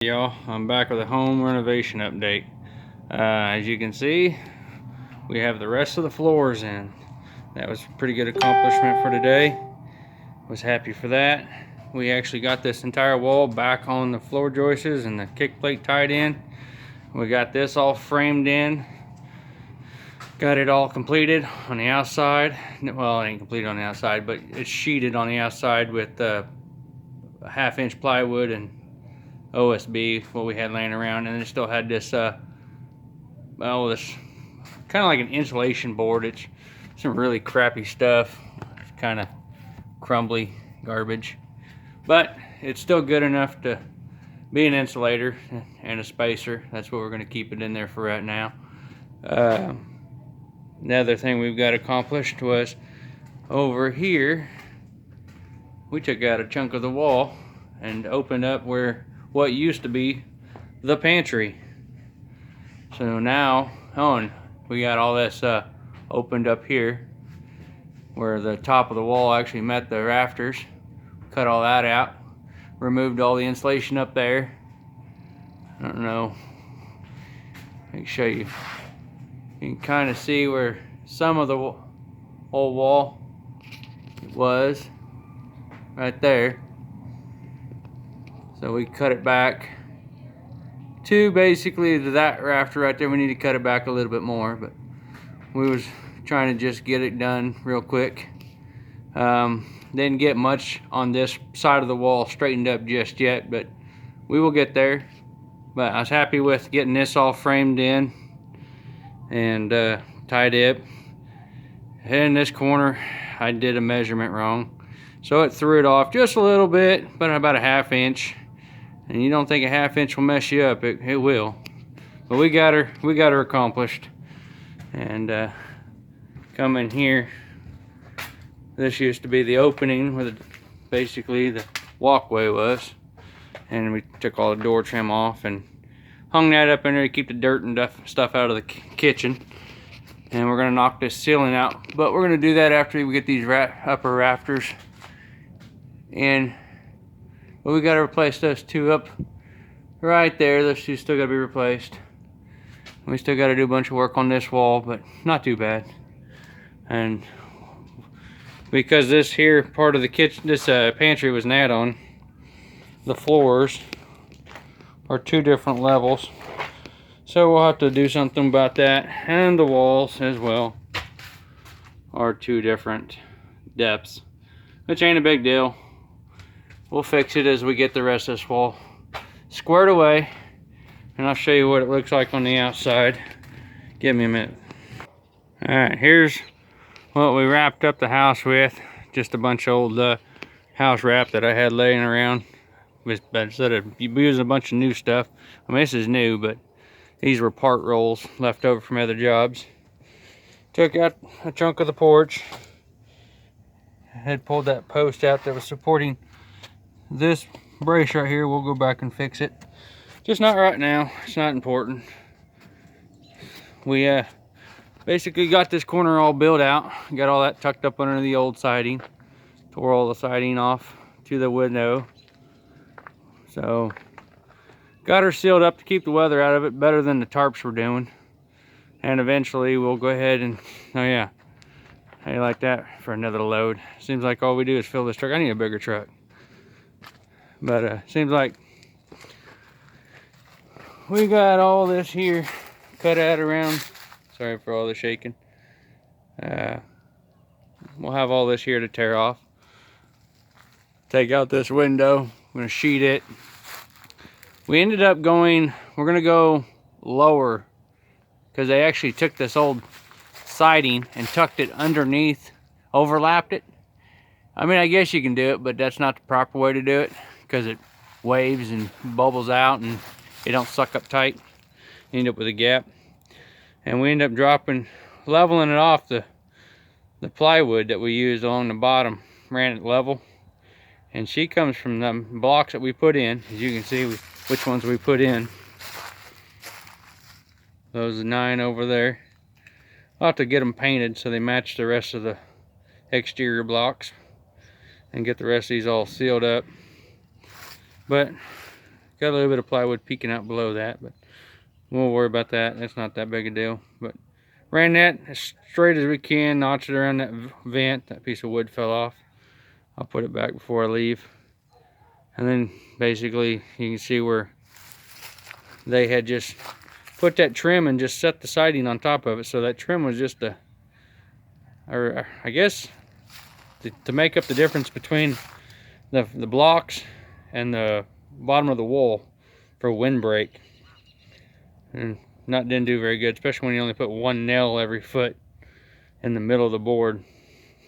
Y'all, I'm back with a home renovation update. As you can see, we have the rest of the floors in. That was a pretty good accomplishment for today. Was happy for that. We actually got this entire wall back on the floor joists and the kick plate tied in. We got this all framed in. Got it all completed on the outside. Well, it ain't completed on the outside, but it's sheeted on the outside with a 1/2-inch plywood and OSB, what we had laying around, and it still had this this kind of like an insulation board. It's some really crappy stuff. It's kind of crumbly garbage, but it's still good enough to be an insulator and a spacer. That's what we're going to keep it in there for right now. Another thing we've got accomplished was over here, we took out a chunk of the wall and opened up where what used to be the pantry. So now we got all this opened up here where the top of the wall actually met the rafters. Cut all that out, removed all the insulation up there. I don't know, I can show you. You can kind of see where some of the old wall was right there. So we cut it back to basically that rafter right there. We need to cut it back a little bit more, but we was trying to just get it done real quick. Didn't get much on this side of the wall straightened up just yet, but we will get there. But I was happy with getting this all framed in and tied up. In this corner, I did a measurement wrong, so it threw it off just a little bit, but about a 1/2 inch. And you don't think a 1/2 inch will mess you up? It will. But we got her accomplished. And come in here. This used to be the opening where basically the walkway was, and we took all the door trim off and hung that up in there to keep the dirt and stuff out of the kitchen. And we're gonna knock this ceiling out, but we're gonna do that after we get these upper rafters in. But we gotta replace those two up right there. Those two still gotta be replaced. We still gotta do a bunch of work on this wall, but not too bad. And because this here part of the kitchen, this pantry was nat on, the floors are 2 different levels. So we'll have to do something about that. And the walls as well are 2 different depths, which ain't a big deal. We'll fix it as we get the rest of this wall squared away, and I'll show you what it looks like on the outside. Give me a minute. Alright, here's what we wrapped up the house with. Just a bunch of old house wrap that I had laying around. But instead of using a bunch of new stuff, I mean, this is new, but these were part rolls left over from other jobs. Took out a chunk of the porch. Had pulled that post out that was supporting this brace right here. We'll go back and fix it. Just not right now. It's not important. We basically got this corner all built out. Got all that tucked up under the old siding. Tore all the siding off to the window. So got her sealed up to keep the weather out of it, better than the tarps were doing. And eventually we'll go ahead and, oh yeah, how you like that for another load? Seems like all we do is fill this truck. I need a bigger truck. But seems like we got all this here cut out around. Sorry for all the shaking. We'll have all this here to tear off. Take out this window. I'm gonna sheet it. We ended up going, we're gonna go lower because they actually took this old siding and tucked it underneath, overlapped it. I mean, I guess you can do it, but that's not the proper way to do it, because it waves and bubbles out and it don't suck up tight. You end up with a gap. And we end up leveling it off the plywood that we used along the bottom, ran it level. And she comes from the blocks that we put in. As you can see which ones we put in. Those 9 over there. I'll have to get them painted so they match the rest of the exterior blocks and get the rest of these all sealed up. But Got a little bit of plywood peeking out below that, but we won't worry about that. That's not that big a deal. But ran that as straight as we can, notched it around that vent. That piece of wood fell off. I'll put it back before I leave. And then basically you can see where they had just put that trim and just set the siding on top of it. So that trim was just or I guess to make up the difference between the blocks and the bottom of the wall for windbreak. And didn't do very good, especially when you only put one nail every foot in the middle of the board.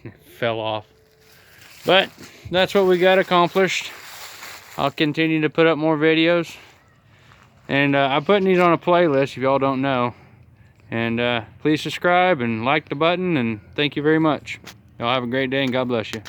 It fell off. But that's what we got accomplished. I'll continue to put up more videos. And I'm putting these on a playlist if y'all don't know. And please subscribe and like the button, and thank you very much. Y'all have a great day and God bless you.